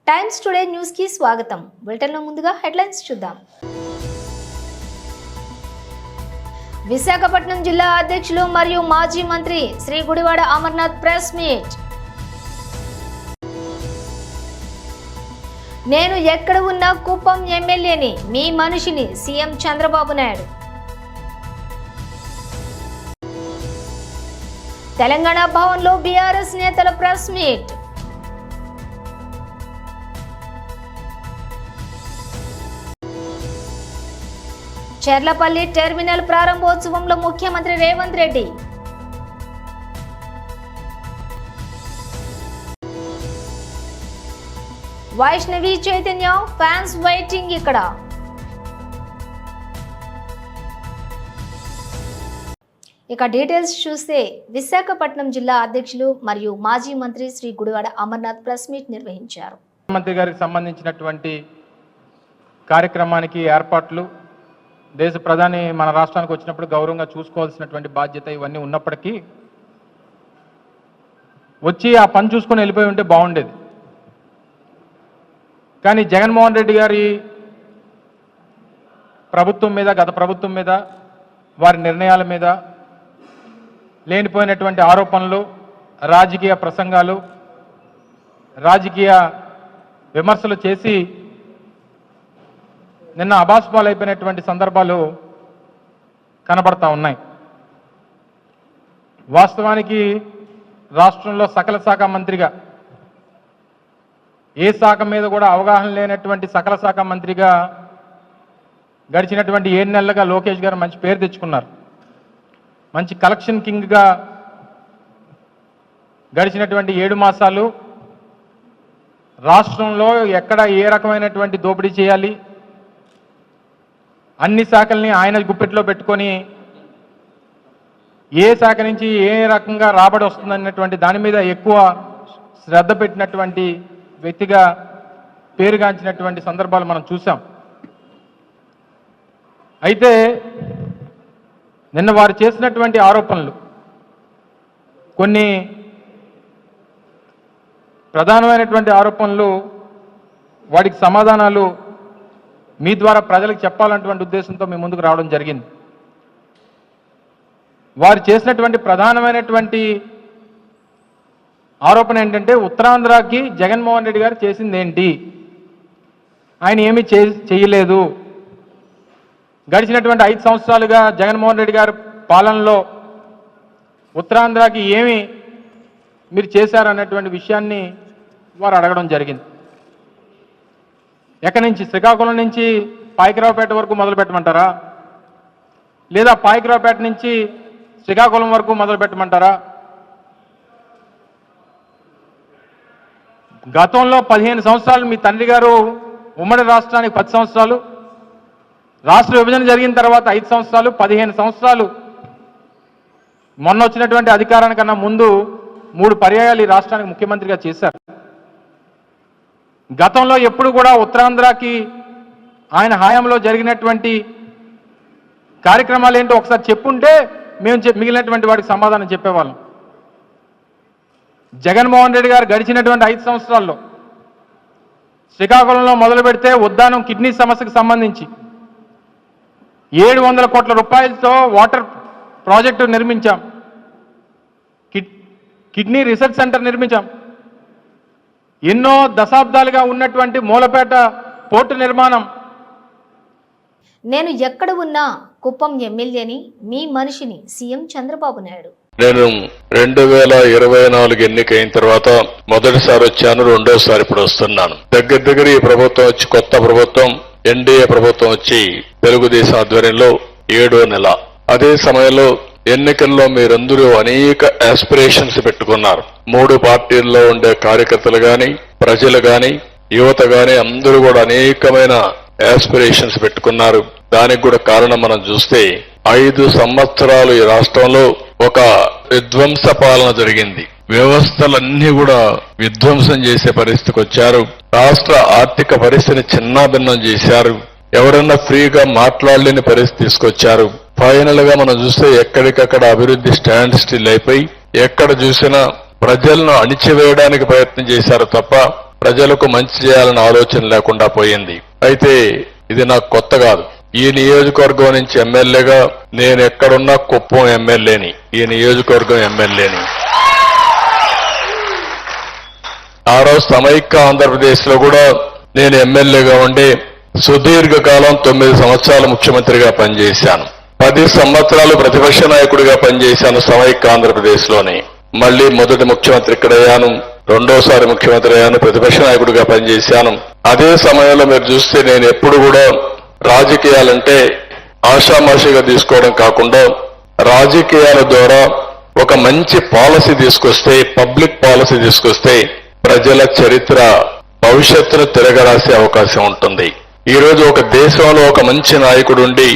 Times today news కి స్వాగతం. బులెటిన్లో ముందుగా హెడ్లైన్స్ చూద్దాం. విశాఖపట్నం జిల్లా అధ్యక్షులు మరియు మాజీ మంత్రి శ్రీ గుడివాడ అమర్నాథ్ ప్రెస్ మీట్. నేను ఎక్కడ ఉన్నా కుప్పం ఎమ్మెల్యేని, మీ మనిషిని సీఎం చంద్రబాబు నాయుడు. తెలంగాణ భవన్లో బీఆర్ఎస్ నేతల ప్రెస్ మీట్. చెర్లపల్లి టెర్మినల్ ప్రారంభోత్సవంలో ముఖ్యమంత్రి రేవంత్ రెడ్డి. వైష్ణవి చైతన్య ఫ్యాన్స్ వెయిటింగ్ ఇక్కడ. ఇక డీటెయిల్స్ చూస్తే విశాఖపట్నం జిల్లా అధ్యక్షులు మరియు మాజీ మంత్రి శ్రీ గుడివాడ అమర్నాథ్ ప్రెస్ మీట్ నిర్వహించారు. ముఖ్యమంత్రి గారికి సంబంధించినటువంటి కార్యక్రమానికి ఏర్పాట్లు, దేశ ప్రధాని మన రాష్ట్రానికి వచ్చినప్పుడు గౌరవంగా చూసుకోవాల్సినటువంటి బాధ్యత ఇవన్నీ ఉన్నప్పటికీ వచ్చి ఆ పని చూసుకొని వెళ్ళిపోయి ఉంటే బాగుండేది. కానీ జగన్మోహన్ రెడ్డి గారి ప్రభుత్వం మీద, గత ప్రభుత్వం మీద, వారి నిర్ణయాల మీద లేనిపోయినటువంటి ఆరోపణలు, రాజకీయ ప్రసంగాలు, రాజకీయ విమర్శలు చేసి నిన్న అబాస్పాలైపోయినటువంటి సందర్భాలు కనబడతా ఉన్నాయి. వాస్తవానికి రాష్ట్రంలో సకల శాఖ మంత్రిగా, ఏ శాఖ మీద కూడా అవగాహన లేనటువంటి సకల శాఖ మంత్రిగా గడిచినటువంటి 7 నెలలుగా లోకేష్ గారు మంచి పేరు తెచ్చుకున్నారు. మంచి కలెక్షన్ కింగ్గా గడిచినటువంటి 7 మాసాలు రాష్ట్రంలో ఎక్కడ ఏ రకమైనటువంటి దోపిడీ చేయాలి, అన్ని శాఖల్ని ఆయన గుప్పెట్లో పెట్టుకొని ఏ శాఖ నుంచి ఏ రకంగా రాబడి వస్తుందన్నటువంటి దాని మీద ఎక్కువ శ్రద్ధ పెట్టినటువంటి వ్యక్తిగా పేరుగాంచినటువంటి సందర్భాలు మనం చూసాం. అయితే నిన్న వారు చేసినటువంటి ఆరోపణలు, కొన్ని ప్రధానమైనటువంటి ఆరోపణలు, వాటికి సమాధానాలు మీ ద్వారా ప్రజలకు చెప్పాలన్నటువంటి ఉద్దేశంతో మీ ముందుకు రావడం జరిగింది. వారు చేసినటువంటి ప్రధానమైనటువంటి ఆరోపణ ఏంటంటే, ఉత్తరాంధ్రకి జగన్మోహన్ రెడ్డి గారు చేసింది ఏంటి, ఆయన ఏమీ చేయలేదు, గడిచినటువంటి 5 సంవత్సరాలుగా జగన్మోహన్ రెడ్డి గారి పాలనలో ఉత్తరాంధ్రకి ఏమి మీరు చేశారన్నటువంటి విషయాన్ని వారు అడగడం జరిగింది. ఎక్కడి నుంచి, శ్రీకాకుళం నుంచి పాయకరావుపేట వరకు మొదలు పెట్టమంటారా, లేదా పాయకరావుపేట నుంచి శ్రీకాకుళం వరకు మొదలు పెట్టమంటారా? గతంలో 15 సంవత్సరాలు మీ తండ్రి గారు ఉమ్మడి రాష్ట్రానికి 10 సంవత్సరాలు, రాష్ట్ర విభజన జరిగిన తర్వాత 5 సంవత్సరాలు, 15 సంవత్సరాలు మొన్న వచ్చినటువంటి అధికారానికన్నా ముందు 3 పర్యాయాలు ఈ రాష్ట్రానికి ముఖ్యమంత్రిగా చేశారు. గతంలో ఎప్పుడు కూడా ఉత్తరాంధ్రకి ఆయన హయాంలో జరిగినటువంటి కార్యక్రమాలు ఏంటో ఒకసారి చెప్పుంటే మేము మిగిలినటువంటి వాడికి సమాధానం చెప్పేవాళ్ళం. జగన్మోహన్ రెడ్డి గారు గడిచినటువంటి 5 సంవత్సరాల్లో శ్రీకాకుళంలో మొదలు పెడితే ఉద్దానం కిడ్నీ సమస్యకు సంబంధించి 700 కోట్ల రూపాయలతో వాటర్ ప్రాజెక్టు నిర్మించాం, కిడ్నీ రీసెర్చ్ సెంటర్ నిర్మించాం, ఎన్నో దశాబ్దాలుగా ఉన్నటువంటి మూలపేట పోర్టు నిర్మాణం. నేను ఎక్కడ ఉన్నా కుప్పం ఎమ్మెల్యేని, మీ మనిషిని సీఎం చంద్రబాబు నాయుడు. నేను 2024 ఎన్నికైన తర్వాత మొదటిసారి వచ్చాను, రెండోసారి ఇప్పుడు వస్తున్నాను. దగ్గర ఈ ప్రభుత్వం వచ్చి, కొత్త ప్రభుత్వం ఎన్డీఏ ప్రభుత్వం వచ్చి తెలుగుదేశం ఆధ్వర్యంలో 7వ నెల. అదే సమయంలో ఎన్నికల్లో మీరందరూ అనేక ఆస్పిరేషన్స్ పెట్టుకున్నారు. 3 పార్టీల్లో ఉండే కార్యకర్తలు గాని, ప్రజలు గాని, యువత గాని అందరూ కూడా అనేకమైన ఆస్పిరేషన్స్ పెట్టుకున్నారు. దానికి కూడా కారణం మనం చూస్తే 5 సంవత్సరాలు ఈ రాష్ట్రంలో ఒక విధ్వంస పాలన జరిగింది. వ్యవస్థలన్నీ కూడా విధ్వంసం చేసే పరిస్థితికి వచ్చారు. రాష్ట్ర ఆర్థిక పరిస్థితిని చిన్నాభిన్నం చేశారు. ఎవరన్నా ఫ్రీగా మాట్లాడలేని పరిస్థితి తీసుకొచ్చారు. ఫైనల్ గా మనం చూస్తే ఎక్కడికక్కడ అభివృద్ధి స్టాండ్ స్టిల్ అయిపోయి, ఎక్కడ చూసినా ప్రజలను అణిచివేయడానికి ప్రయత్నం చేశారు తప్ప ప్రజలకు మంచి చేయాలన్న ఆలోచన లేకుండా పోయింది. అయితే ఇది నాకు కొత్త కాదు. ఈ నియోజకవర్గం నుంచి ఎమ్మెల్యేగా నేను ఎక్కడున్నా కుప్పం ఎమ్మెల్యేని, ఈ నియోజకవర్గం ఎమ్మెల్యేని. ఆ రోజు సమైక్య ఆంధ్రప్రదేశ్ లో కూడా నేను ఎమ్మెల్యేగా ఉండి సుదీర్ఘకాలం 9 సంవత్సరాలు ముఖ్యమంత్రిగా పనిచేశాను. 10 సంవత్సరాలు ప్రతిపక్ష నాయకుడిగా పనిచేశాను సమైక్య ఆంధ్రప్రదేశ్ లోని. మళ్లీ మొదటి ముఖ్యమంత్రి ఇక్కడయ్యాను, రెండోసారి ముఖ్యమంత్రి అయ్యాను, ప్రతిపక్ష నాయకుడిగా పనిచేశాను. అదే సమయంలో మీరు చూస్తే నేను ఎప్పుడు కూడా రాజకీయాలంటే ఆషామాషిగా తీసుకోవడం కాకుండా రాజకీయాల ద్వారా ఒక మంచి పాలసీ తీసుకొస్తే, పబ్లిక్ పాలసీ తీసుకొస్తే ప్రజల చరిత్ర భవిష్యత్తును తిరగరాసే అవకాశం ఉంటుంది. ఈ రోజు ఒక దేశంలో ఒక మంచి నాయకుడుండి,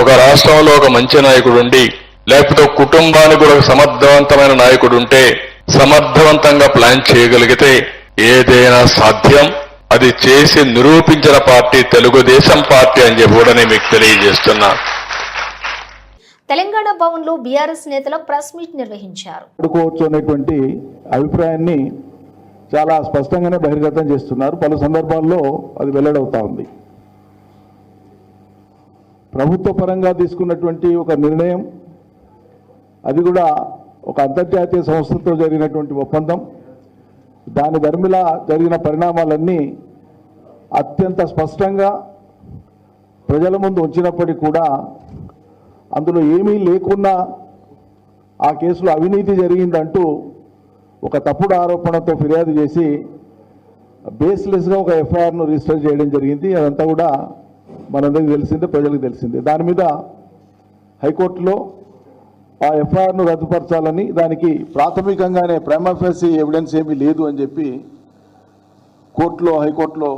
ఒక రాష్ట్రంలో ఒక మంచి నాయకుడుండి, లేకపోతే ఒక కుటుంబానికి కూడా ఒక సమర్థవంతమైన నాయకుడుంటే సమర్థవంతంగా ప్లాన్ చేయగలిగితే ఏదైనా సాధ్యం. అది చేసి నిరూపించిన పార్టీ తెలుగుదేశం పార్టీ అని చెప్పి కూడా నేను మీకు తెలియజేస్తున్నా. తెలంగాణ భవన్ లో బీఆర్ఎస్ నేతలు ప్రెస్ మీట్ నిర్వహించారు. ఆడుకోవచ్చు అనేటువంటి అభిప్రాయాన్ని చాలా స్పష్టంగానే బహిర్గతం చేస్తున్నారు. పలు సందర్భాల్లో అది వెల్లడవుతా ఉంది. ప్రభుత్వ పరంగా తీసుకున్నటువంటి ఒక నిర్ణయం, అది కూడా ఒక అంతర్జాతీయ సంస్థతో జరిగినటువంటి ఒప్పందం, దాని ధర్మిలా జరిగిన పరిణామాలన్నీ అత్యంత స్పష్టంగా ప్రజల ముందు ఉంచినప్పటికీ కూడా అందులో ఏమీ లేకున్నా ఆ కేసులో అవినీతి జరిగిందంటూ ఒక తప్పుడు ఆరోపణతో ఫిర్యాదు చేసి బేస్లెస్గా ఒక ఎఫ్ఐఆర్ను రిజిస్టర్ చేయడం జరిగింది. అదంతా కూడా మనందరికీ తెలిసిందే, ప్రజలకు తెలిసిందే. దాని మీద హైకోర్టులో ఆ ఎఫ్ఐఆర్ను రద్దుపరచాలని, దానికి ప్రాథమికంగానే ప్రైమా ఫేసి ఎవిడెన్స్ ఏమీ లేదు అని చెప్పి హైకోర్టులో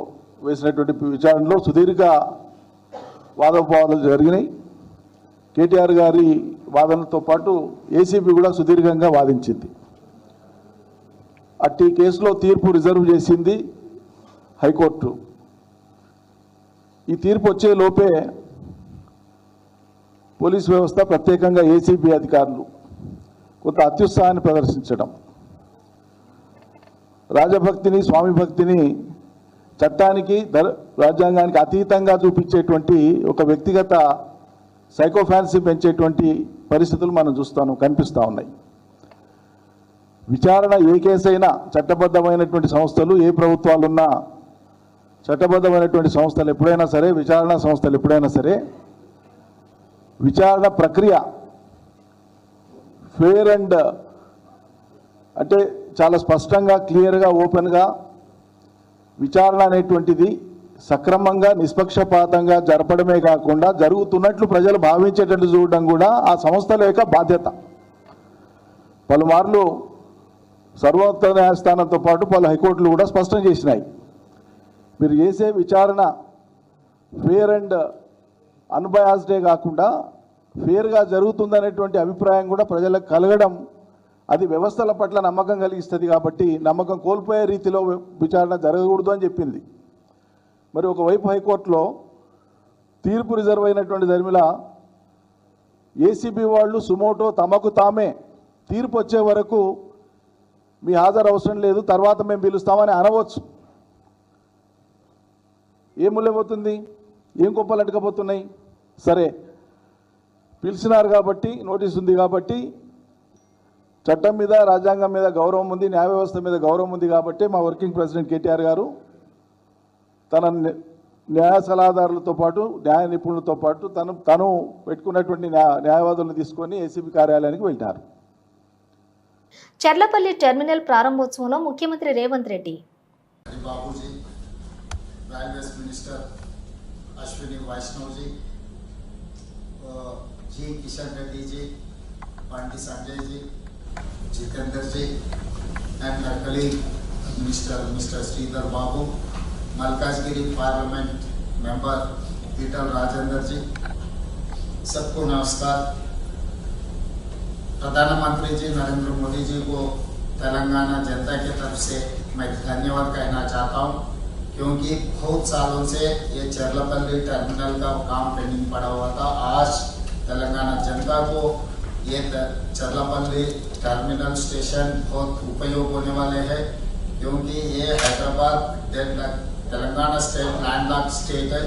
వేసినటువంటి విచారణలో సుదీర్ఘ వాదోపవాదాలు జరిగినాయి. కేటీఆర్ గారి వాదనతో పాటు ఏసీబీ కూడా సుదీర్ఘంగా వాదించింది. అట్టి కేసులో తీర్పు రిజర్వ్ చేసింది హైకోర్టు. ఈ తీర్పు వచ్చే లోపే పోలీస్ వ్యవస్థ, ప్రత్యేకంగా ఏసీబీ అధికారులు కొంత అత్యుత్సాహాన్ని ప్రదర్శించడం, రాజభక్తిని, స్వామి భక్తిని చట్టానికి, రాజ్యాంగానికి అతీతంగా చూపించేటువంటి ఒక వ్యక్తిగత సైకోఫాన్సీ పెంచేటువంటి పరిస్థితులు మనం కనిపిస్తూ ఉన్నాయి. విచారణ ఏ కేసైనా చట్టబద్ధమైనటువంటి సంస్థలు, ఏ ప్రభుత్వాలున్నా చట్టబద్ధమైనటువంటి సంస్థలు ఎప్పుడైనా సరే, విచారణ సంస్థలు ఎప్పుడైనా సరే, విచారణ ప్రక్రియ ఫేర్ అండ్ అంటే చాలా స్పష్టంగా, క్లియర్గా, ఓపెన్గా విచారణ అనేటువంటిది సక్రమంగా, నిష్పక్షపాతంగా జరపడమే కాకుండా జరుగుతున్నట్లు ప్రజలు భావించేటట్లు చూడడం కూడా ఆ సంస్థల యొక్క బాధ్యత. పలుమార్లు సర్వోన్నత న్యాయస్థానంతో పాటు పలు హైకోర్టులు కూడా స్పష్టం చేసినాయి, మీరు చేసే విచారణ ఫేర్ అండ్ అన్బయాస్డే కాకుండా ఫేర్గా జరుగుతుందనేటువంటి అభిప్రాయం కూడా ప్రజలకు కలగడం, అది వ్యవస్థల పట్ల నమ్మకం కలిగిస్తుంది. కాబట్టి నమ్మకం కోల్పోయే రీతిలో విచారణ జరగకూడదు అని చెప్పింది. మరి ఒకవైపు హైకోర్టులో తీర్పు రిజర్వ్ అయినటువంటి ధర్మిలా ఏసీబీ వాళ్ళు సుమోటో తమకు తామే తీర్పు వచ్చే వరకు మీ హాజరు అవసరం లేదు, తర్వాత మేము పిలుస్తామని అనవచ్చు. ఏం ముళ్ళైపోతుంది, ఏం కుప్పలు అడగబోతున్నాయి? సరే, పిలిచినారు కాబట్టి, నోటీస్ ఉంది కాబట్టి, చట్టం మీద, రాజ్యాంగం మీద గౌరవం ఉంది, న్యాయ వ్యవస్థ మీద గౌరవం ఉంది కాబట్టి మా వర్కింగ్ ప్రెసిడెంట్ కేటీఆర్ గారు తన న్యాయ సలహాదారులతో పాటు, న్యాయ నిపుణులతో పాటు తను పెట్టుకున్నటువంటి న్యాయవాదులను తీసుకొని ఏసీబీ కార్యాలయానికి వెళ్ళారు. చర్లపల్లి టెర్మినల్ ప్రారంభోత్సవంలో ముఖ్యమంత్రి Revanth Reddy, Babuji, railways minister Ashwini Vaishnaw ji Kishan Reddy ji, Bandi Sanjay ji, Jitendra ji, and my colleague Mr. Sridhar Babu, Malkajgiri parliament member Peter Rajendra ji, सबको नमस्कार। प्रधानमंत्री जी नरेंद्र मोदी जी को तेलंगाना जनता की तरफ से मैं धन्यवाद कहना चाहता हूं, क्योंकि बहुत सालों से ये चर्लपल्ली टर्मिनल का काम पेंडिंग पड़ा हुआ था। आज तेलंगाना जनता को ये चर्लपल्ली टर्मिनल स्टेशन बहुत उपयोग होने वाले हैं। क्योंकि ये Hyderabad Telangana state landlocked state है।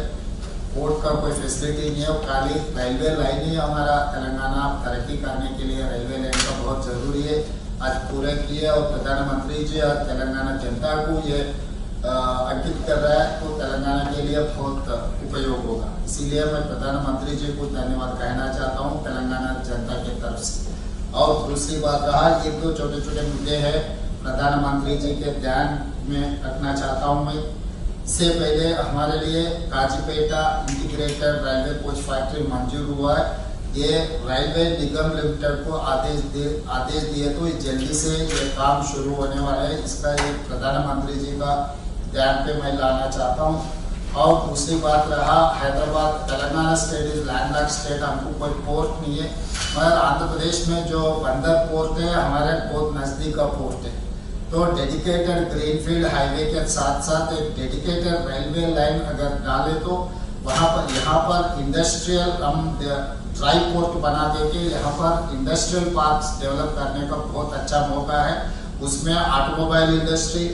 पोर्ट का कोई फैसिलिटी नहीं है, खाली रेलवे लाइन ही हमारा तेलंगाना तरक्की करने के लिए रेलवे लाइन का बहुत जरूरी है। आज पूरे किए और प्रधानमंत्री जी और तेलंगाना जनता को ये अंकित कर रहा है, तो तेलंगाना के लिए बहुत उपयोग होगा। इसीलिए मैं प्रधानमंत्री जी को धन्यवाद कहना चाहता हूँ तेलंगाना जनता की तरफ से। और दूसरी बात रहा, ये दो छोटे छोटे मुद्दे हैं प्रधानमंत्री जी के ध्यान में रखना चाहता हूँ मैं। इससे पहले हमारे लिए काजीपेटा इंटीग्रेटेड रेलवे कोच फैक्ट्री मंजूर हुआ है। ये रेलवे निगम लिमिटेड को आदेश दिए तो जल्दी से ये काम शुरू होने वाला है। इसका एक प्रधानमंत्री जी का ध्यान पे मैं लाना चाहता हूँ। और दूसरी बात रहा, Hyderabad Telangana state is landlocked state, हमको कोई पोर्ट नहीं है, मगर आंध्र प्रदेश में जो बंदर पोर्ट है हमारे बहुत नजदीक का पोर्ट है। तो डेडिकेटेड ग्रीनफील्ड हाईवे के साथ साथ एक डेडिकेटेड रेलवे लाइन अगर डाले तो वहाँ पर यहाँ पर इंडस्ट्रियल हम ड्राई पोर्ट बना देके यहाँ पर इंडस्ट्रियल पार्क्स डेवलप करने का बहुत अच्छा मौका है। उसमें ऑटोमोबाइल इंडस्ट्री,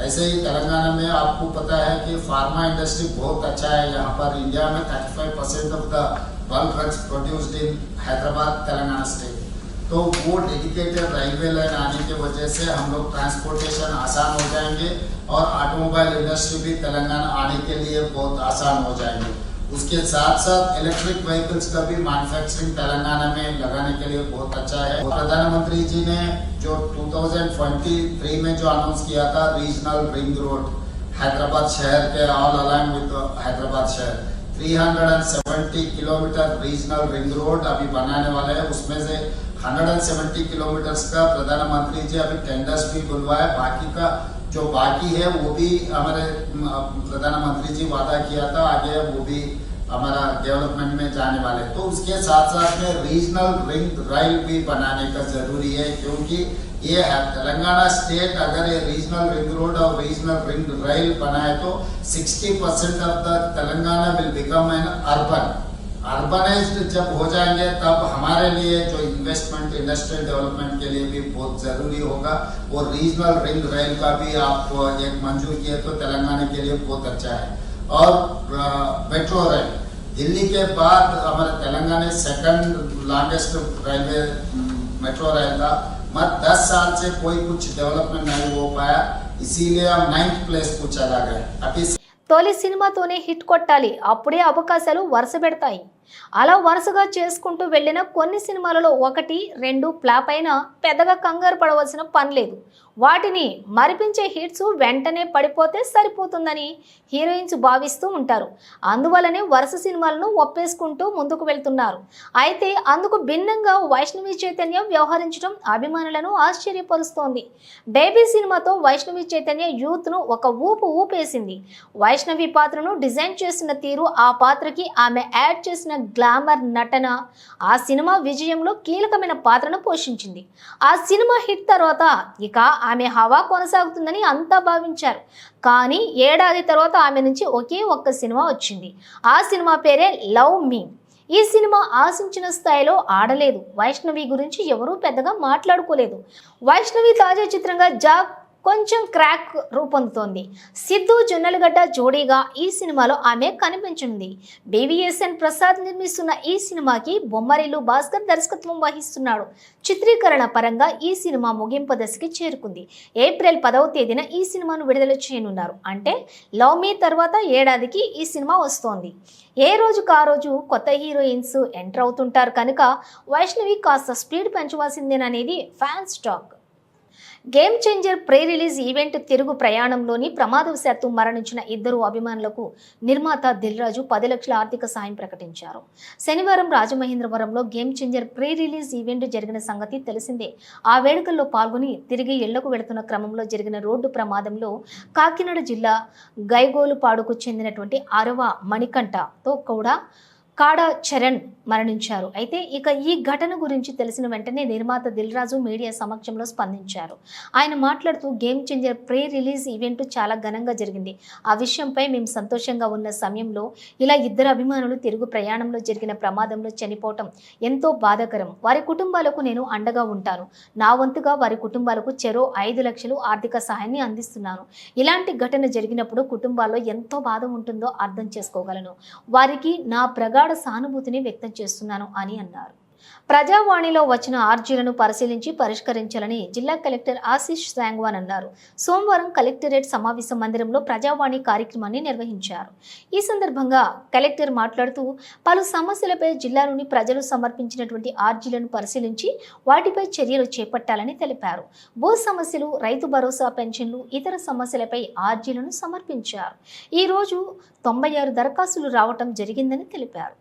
ऐसे ही तेलंगाना में आपको पता है कि फार्मा इंडस्ट्री बहुत अच्छा है। यहाँ पर इंडिया में 35% of the bulk drugs produced in Hyderabad Telangana state. तो वो डेडिकेटेड रेलवे लाइन आने की वजह से हम लोग ट्रांसपोर्टेशन आसान हो जाएंगे और ऑटोमोबाइल इंडस्ट्री भी तेलंगाना आने के लिए बहुत आसान हो जाएंगे। उसके साथ साथ इलेक्ट्रिक व्हीकल्स का भी मैन्युफैक्चरिंग तेलंगाना में लगाने के लिए बहुत अच्छा है। प्रधानमंत्री जी ने जो 2023 में जो अनाउंस किया था रीजनल रिंग रोड हैदराबाद शहर के ऑल अलाइंग विद हैदराबाद शहर 370 किलोमीटर रीजनल रिंग रोड अभी बनाने वाले हैं। उसमें से 170 किलोमीटर का प्रधानमंत्री जी अभी टेंडर्स भी बुलवाए, बाकी का जो बाकी है वो भी हमारे प्रधानमंत्री जी वादा किया था आगे वो भी हमारा डेवलपमेंट में जाने वाले। तो उसके साथ साथ में रीजनल रिंग रेल भी बनाने का जरूरी है, क्योंकि ये तेलंगाना स्टेट अगर ये रीजनल रिंग रोड और रीजनल रिंग रेल बनाए तो 60% of the Telangana will become an urbanised जब हो जाएंगे तब हमारे लिए जो इन्वेस्टमेंट इंडस्ट्रियल डेवलपमेंट के लिए भी बहुत जरूरी होगा। और रीजनल रिंग रेल का भी आप एक मंजूर किए तो तेलंगाना के लिए बहुत अच्छा है। और मेट्रो रेल दिल्ली के बाद हमारे Telangana second longest railway metro rail था, मगर 10 साल से कोई कुछ डेवलपमेंट नहीं हो पाया, इसीलिए हम 9th प्लेस को चला गए। अभी తొలి సినిమాతోనే హిట్ కొట్టాలి, అప్పుడే అవకాశాలు వరుస పెడతాయి. అలా వరుసగా చేసుకుంటూ వెళ్ళిన కొన్ని సినిమాలలో 1, 2 ఫ్లాప్ అయినా పెద్దగా కంగారు పడవలసిన పని లేదు. వాటిని మరిపించే హిట్స్ వెంటనే పడిపోతే సరిపోతుందని హీరోయిన్స్ భావిస్తూ ఉంటారు. అందువల్లనే వరుస సినిమాలను ఒప్పేసుకుంటూ ముందుకు వెళ్తున్నారు. అయితే అందుకు భిన్నంగా వైష్ణవి చైతన్య వ్యవహరించడం అభిమానులను ఆశ్చర్యపరుస్తోంది. బేబీ సినిమాతో వైష్ణవి చైతన్య యూత్ను ఒక ఊపేసింది. వైష్ణవి పాత్రను డిజైన్ చేసిన తీరు, ఆ పాత్రకి ఆమె యాడ్ చేసిన గ్లామర్ నటన ఆ సినిమా విజయంలో కీలకమైన పాత్రను పోషించింది. ఆ సినిమా హిట్ తర్వాత ఇక ఆమె హవా కొనసాగుతుందని అంతా భావించారు. కానీ ఏడాది తర్వాత ఆమె నుంచి ఒకే ఒక్క సినిమా వచ్చింది. ఆ సినిమా పేరే లవ్ మీ. ఈ సినిమా ఆశించిన స్థాయిలో ఆడలేదు. వైష్ణవి గురించి ఎవరూ పెద్దగా మాట్లాడుకోలేదు. వైష్ణవి తాజా చిత్రంగా జాగ్ కొంచెం క్రాక్ రూపొందుతోంది. సిద్ధు జొన్నలగడ్డ జోడీగా ఈ సినిమాలో ఆమె కనిపించింది. బీవీఎస్ఎన్ ప్రసాద్ నిర్మిస్తున్న ఈ సినిమాకి బొమ్మరిల్లు భాస్కర్ దర్శకత్వం వహిస్తున్నాడు. చిత్రీకరణ పరంగా ఈ సినిమా ముగింపు దశకి చేరుకుంది. ఏప్రిల్ 10వ తేదీన ఈ సినిమాను విడుదల చేయనున్నారు. అంటే లవ్ మీ తర్వాత ఏడాదికి ఈ సినిమా వస్తోంది. ఏ రోజుకు ఆ రోజు కొత్త హీరోయిన్స్ ఎంటర్ అవుతుంటారు కనుక వైష్ణవి కాస్త స్పీడ్ పెంచవలసిందేననేది fans talk. Game changer pre release event తిరుగు ప్రయాణంలోని ప్రమాదవశాత్తు మరణించిన 2 అభిమానులకు నిర్మాత దిల్ రాజు 10 లక్షల ఆర్థిక సాయం ప్రకటించారు. శనివారం రాజమహేంద్రవరంలో game changer pre release event జరిగిన సంగతి తెలిసిందే. ఆ వేడుకల్లో పాల్గొని తిరిగి ఇళ్లకు వెళుతున్న క్రమంలో జరిగిన రోడ్డు ప్రమాదంలో కాకినాడ జిల్లా గైగోలుపాడుకు చెందినటువంటి 6వ మణికంఠతో కూడా కాడా చరణ్ మరణించారు. అయితే ఇక ఈ ఘటన గురించి తెలిసిన వెంటనే నిర్మాత దిల్ రాజు మీడియా సమక్షంలో స్పందించారు. ఆయన మాట్లాడుతూ game changer pre release event చాలా ఘనంగా జరిగింది. ఆ విషయంపై మేము సంతోషంగా ఉన్న సమయంలో ఇలా ఇద్దరు అభిమానులు తిరుగు ప్రయాణంలో జరిగిన ప్రమాదంలో చనిపోవటం ఎంతో బాధాకరం. వారి కుటుంబాలకు నేను అండగా ఉంటాను. నా వంతుగా వారి కుటుంబాలకు చెరో 5 లక్షలు ఆర్థిక సహాయాన్ని అందిస్తున్నాను. ఇలాంటి ఘటన జరిగినప్పుడు కుటుంబాల్లో ఎంతో బాధ ఉంటుందో అర్థం చేసుకోగలను. వారికి నా ప్రగాఢ సానుభూతిని వ్యక్తం చేస్తున్నాను అని అన్నారు. ప్రజావాణిలో వచ్చిన ఆర్జీలను పరిశీలించి పరిష్కరించాలని జిల్లా కలెక్టర్ ఆశీష్ సాంగ్వాన్ అన్నారు. సోమవారం కలెక్టరేట్ సమావేశ మందిరంలో ప్రజావాణి కార్యక్రమాన్ని నిర్వహించారు. ఈ సందర్భంగా కలెక్టర్ మాట్లాడుతూ పలు సమస్యలపై జిల్లాలోని ప్రజలు సమర్పించినటువంటి ఆర్జీలను పరిశీలించి వాటిపై చర్యలు చేపట్టాలని తెలిపారు. భూ సమస్యలు, రైతు భరోసా, పెన్షన్లు, ఇతర సమస్యలపై ఆర్జీలను సమర్పించారు. ఈ రోజు 96 దరఖాస్తులు రావటం జరిగిందని తెలిపారు.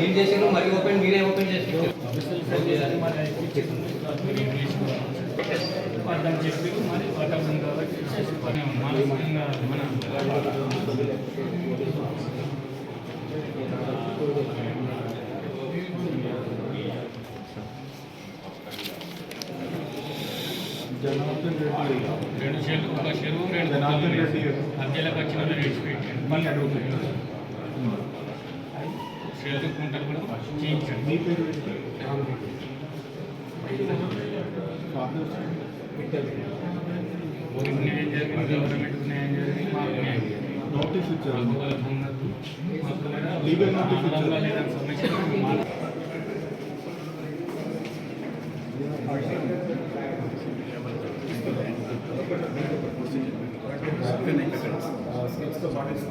ఏం చేసారు మరి ఓపెన్ మీరే ఓపెన్ చేసి జనార్దన్ రెడ్డి 2 చెరువు, ఒక చెరువు 2 జనార్దన్ రెడ్డి మధ్యలోకి వచ్చిన మళ్ళీ అడుగుతుంది చదువుకుంటారు కూడా చేయించండి. మీ పేరు న్యాయం జరిగింది, గవర్నమెంట్కి న్యాయం జరిగింది, మాకు న్యాయం జరిగింది. నోటీస్ ఇచ్చారు, లీగల్ నోటీస్ ఇచ్చారు. సమస్య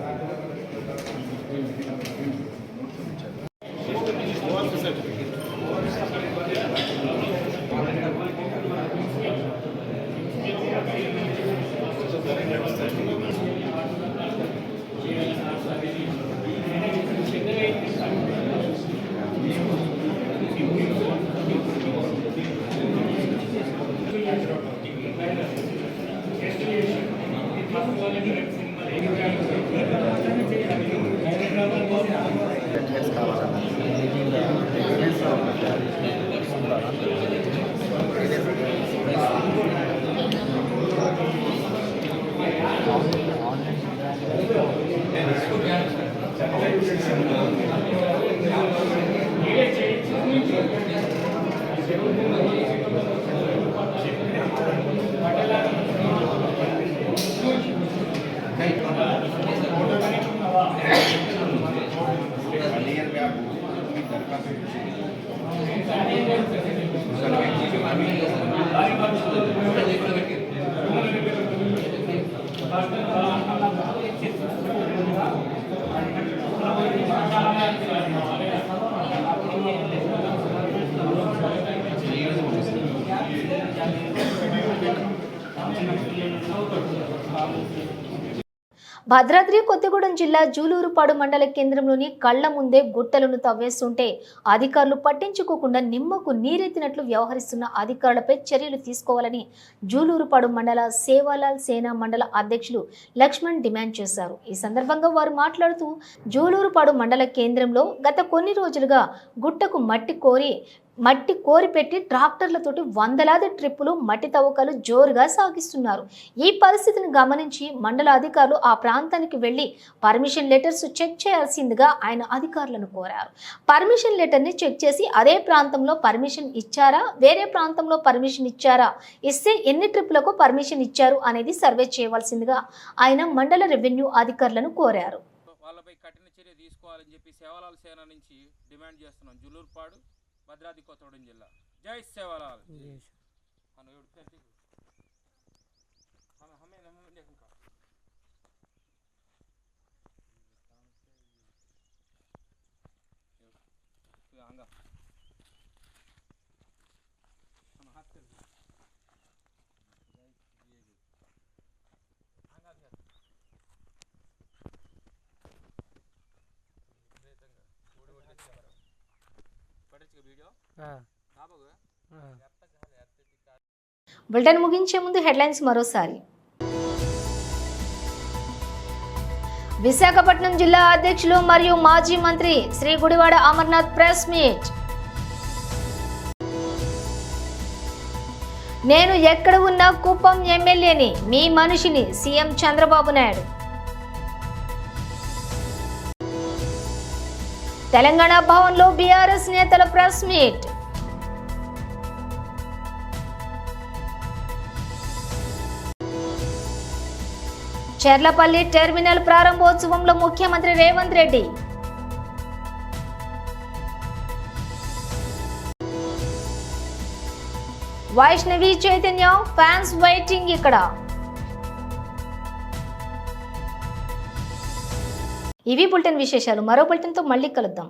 భద్రాద్రి కొత్తగూడెం జిల్లా జూలూరుపాడు మండల కేంద్రంలోని కళ్ల ముందే గుట్టలను తవ్వేస్తుంటే అధికారులు పట్టించుకోకుండా నిమ్మకు నీరెత్తినట్లు వ్యవహరిస్తున్న అధికారులపై చర్యలు తీసుకోవాలని జూలూరుపాడు మండల సేవాలాల్ సేనా మండల అధ్యక్షులు లక్ష్మణ్ డిమాండ్ చేశారు. ఈ సందర్భంగా వారు మాట్లాడుతూ జూలూరుపాడు మండల కేంద్రంలో గత కొన్ని రోజులుగా గుట్టకు మట్టి కోరి పెట్టి ట్రాక్టర్లతోటి వందలాది ట్రిప్పులు మట్టి తవ్వకాలు జోరుగా సాగిస్తున్నారు. ఈ పరిస్థితిని గమనించి మండల అధికారులు ఆ ప్రాంతానికి వెళ్లి పర్మిషన్ లెటర్స్ చెక్ చేయాల్సిందిగా ఆయన అధికారులను కోరారు. పర్మిషన్ లెటర్ని చెక్ చేసి అదే ప్రాంతంలో పర్మిషన్ ఇచ్చారా, వేరే ప్రాంతంలో పర్మిషన్ ఇచ్చారా, ఇస్తే ఎన్ని ట్రిప్పులకు పర్మిషన్ ఇచ్చారు అనేది సర్వే చేయవలసిందిగా ఆయన మండల రెవెన్యూ అధికారులను కోరారు. వాళ్ళపై కఠిన చర్య తీసుకోవాలని చెప్పి సేవాలాల్ సేన నుంచి డిమాండ్ చేస్తున్నాం. జూలూరుపాడు భద్రాద్రి కొత్తగూడెం జిల్లా. జై సేవాలాల్. బులెటిన్ ముగించే ముందు హెడ్లైన్స్ మరోసారి. విశాఖపట్నం జిల్లా అధ్యక్షులు మరియు మాజీ మంత్రి శ్రీ గుడివాడ అమర్నాథ్ ప్రెస్ మీట్. నేను ఎక్కడ ఉన్నా కుప్పం ఎమ్మెల్యేని, మీ మనిషిని సీఎం చంద్రబాబు నాయుడు. తెలంగాణ భవన్లో బీఆర్ఎస్ నేతల ప్రెస్ మీట్. చెర్లపల్లి టెర్మినల్ ప్రారంభోత్సవంలో ముఖ్యమంత్రి రేవంత్ రెడ్డి. వైష్ణవి చైతన్య ఫ్యాన్స్ వెయిటింగ్ ఇక్కడ. ఇవి బులెటిన్ విశేషాలు. మరో బులెటిన్తో మళ్ళీ కలుద్దాం.